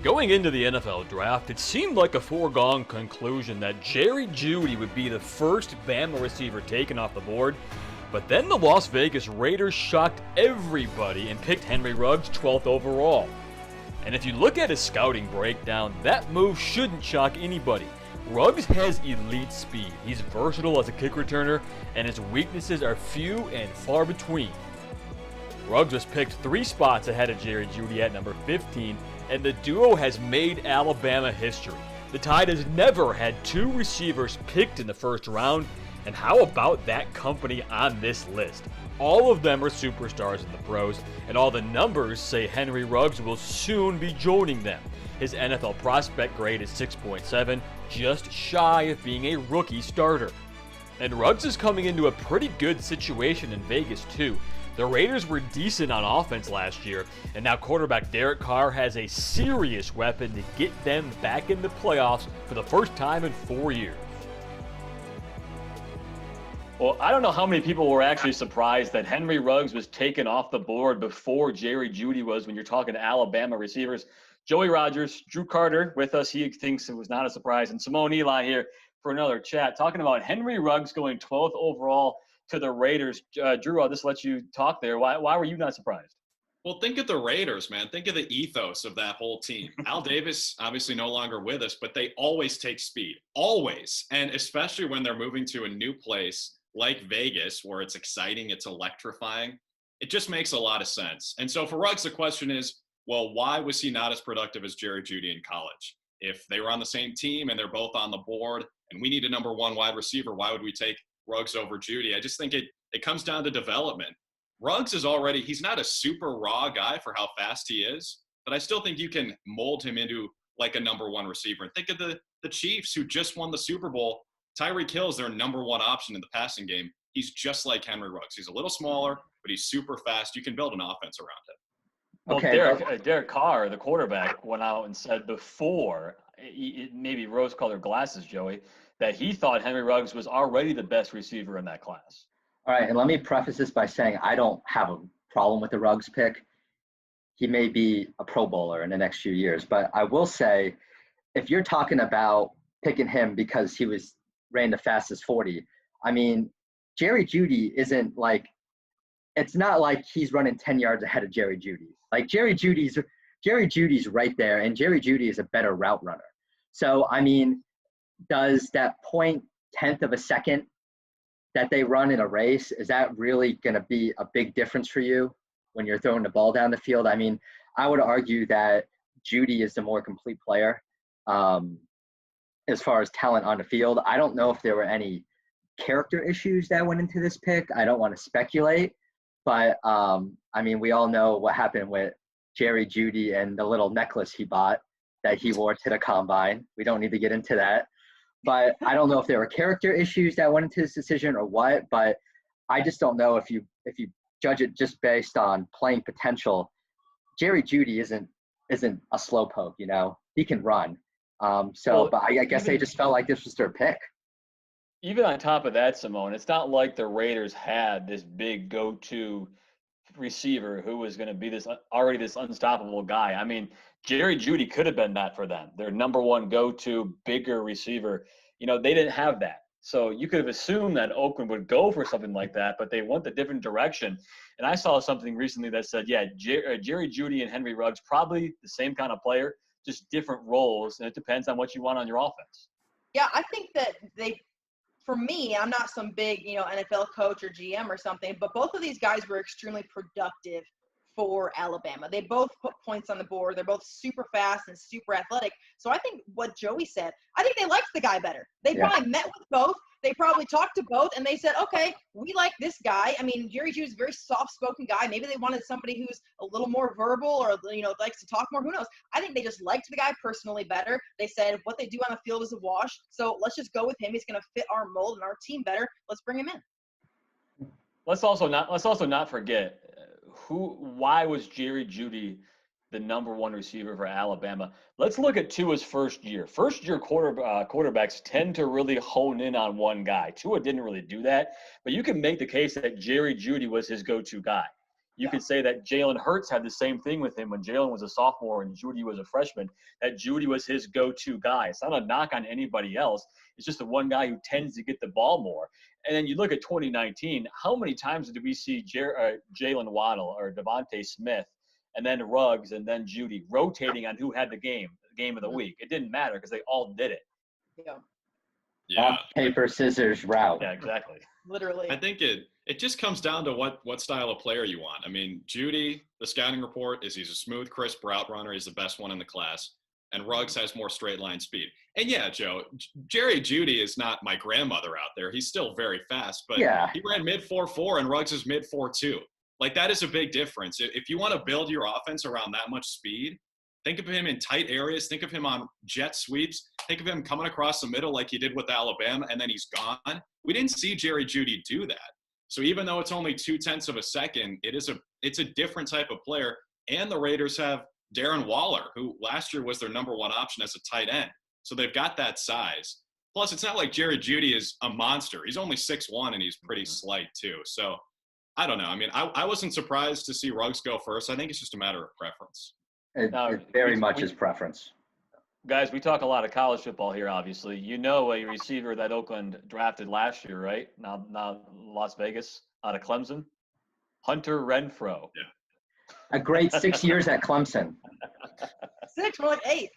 Going into the NFL draft, it seemed like a foregone conclusion that Jerry Jeudy would be the first Bama receiver taken off the board, but then the Las Vegas Raiders shocked everybody and picked Henry Ruggs 12th overall. And if you look at his scouting breakdown, that move shouldn't shock anybody. Ruggs has elite speed, he's versatile as a kick returner, and his weaknesses are few and far between. Ruggs was picked 3 spots ahead of Jerry Jeudy at number 15, and the duo has made Alabama history. The Tide has never had 2 receivers picked in the first round, and how about that company on this list? All of them are superstars in the pros, and all the numbers say Henry Ruggs will soon be joining them. His NFL prospect grade is 6.7, just shy of being a rookie starter. And Ruggs is coming into a pretty good situation in Vegas too. The Raiders were decent on offense last year, and now quarterback Derek Carr has a serious weapon to get them back in the playoffs for the first time in 4 years. Well, I don't know how many people were actually surprised that Henry Ruggs was taken off the board before Jerry Jeudy was when you're talking to Alabama receivers. Joey Rogers, Drew Carter with us. He thinks it was not a surprise. And Simone Eli here for another chat, talking about Henry Ruggs going 12th overall to the Raiders. Drew, I'll just let you talk there. Why were you not surprised? Well, think of the Raiders, man. Think of the ethos of that whole team. Al Davis, obviously no longer with us, but they always take speed. Always. And especially when they're moving to a new place like Vegas, where it's exciting, it's electrifying. It just makes a lot of sense. And so for Ruggs, the question is, well, why was he not as productive as Jerry Jeudy in college? If they were on the same team and they're both on the board and we need a number 1 wide receiver, why would we take Ruggs over Jeudy? I just think it comes down to development. Ruggs is already, he's not a super raw guy for how fast he is, but I still think you can mold him into like a number 1 receiver. And think of the Chiefs who just won the Super Bowl. Tyreek Hill is their number 1 option in the passing game. He's just like Henry Ruggs. He's a little smaller, but he's super fast. You can build an offense around him. Well, okay. Derek Carr, the quarterback, went out and said before, maybe rose-colored glasses, Joey, that he thought Henry Ruggs was already the best receiver in that class. All right, and let me preface this by saying I don't have a problem with the Ruggs pick. He may be a Pro Bowler in the next few years, but I will say if you're talking about picking him because he ran the fastest 40, I mean, Jerry Jeudy isn't like – it's not like he's running 10 yards ahead of Jerry Jeudy. Like Jerry Jeudy's right there, and Jerry Jeudy is a better route runner. So, I mean, does that 0.1 of a second that they run in a race, is that really going to be a big difference for you when you're throwing the ball down the field? I mean, I would argue that Jeudy is the more complete player as far as talent on the field. I don't know if there were any character issues that went into this pick. I don't want to speculate. But, I mean, we all know what happened with Jerry Jeudy and the little necklace he bought that he wore to the combine. We don't need to get into that. But I don't know if there were character issues that went into this decision or what. But I just don't know if you judge it just based on playing potential. Jerry Jeudy isn't a slowpoke, you know. He can run. But I guess they just felt like this was their pick. Even on top of that, Simone, it's not like the Raiders had this big go-to receiver who was going to be this unstoppable guy. I mean, Jerry Jeudy could have been that for them. Their number 1 go-to bigger receiver. You know, they didn't have that. So you could have assumed that Oakland would go for something like that, but they went a different direction. And I saw something recently that said, yeah, Jerry Jeudy and Henry Ruggs, probably the same kind of player, just different roles, and it depends on what you want on your offense. Yeah, I think that for me, I'm not some big, NFL coach or GM or something, but both of these guys were extremely productive for Alabama. They both put points on the board. They're both super fast and super athletic. So I think what Joey said, I think they liked the guy better. They probably met with both. They probably talked to both, and they said, okay, we like this guy. I mean, Jerry Jeudy's a very soft-spoken guy. Maybe they wanted somebody who's a little more verbal or, likes to talk more. Who knows? I think they just liked the guy personally better. They said what they do on the field is a wash, so let's just go with him. He's going to fit our mold and our team better. Let's bring him in. Let's also not forget why was Jerry Jeudy the number 1 receiver for Alabama? Let's look at Tua's first year. First-year quarterbacks tend to really hone in on one guy. Tua didn't really do that, but you can make the case that Jerry Jeudy was his go-to guy. You could say that Jalen Hurts had the same thing with him when Jalen was a sophomore and Judy was a freshman, that Judy was his go-to guy. It's not a knock on anybody else. It's just the one guy who tends to get the ball more. And then you look at 2019, how many times did we see Jalen Waddle or Devontae Smith and then Ruggs and then Judy rotating on who had the game of the week? It didn't matter because they all did it. Yeah. Rock, paper, scissors, route. Yeah, exactly. Literally. I think it just comes down to what style of player you want. I mean, Judy, the scouting report is he's a smooth, crisp route runner. He's the best one in the class. And Ruggs has more straight line speed. And yeah, Joe, Jerry Judy is not my grandmother out there. He's still very fast, but he ran mid 4.4 and Ruggs is mid 4.2. Like, that is a big difference. If you want to build your offense around that much speed, think of him in tight areas. Think of him on jet sweeps. Think of him coming across the middle like he did with Alabama, and then he's gone. We didn't see Jerry Judy do that. So even though it's only 0.2 of a second, it's a different type of player. And the Raiders have Darren Waller, who last year was their number one option as a tight end. So they've got that size. Plus, it's not like Jerry Judy is a monster. He's only 6'1", and he's pretty slight too. So I don't know. I mean, I wasn't surprised to see Ruggs go first. I think it's just a matter of preference. It very much is preference. Guys, we talk a lot of college football here, obviously. You know a receiver that Oakland drafted last year, right? Now Las Vegas, out of Clemson. Hunter Renfrow. Yeah. A great 6 years at Clemson. 6, more like 8.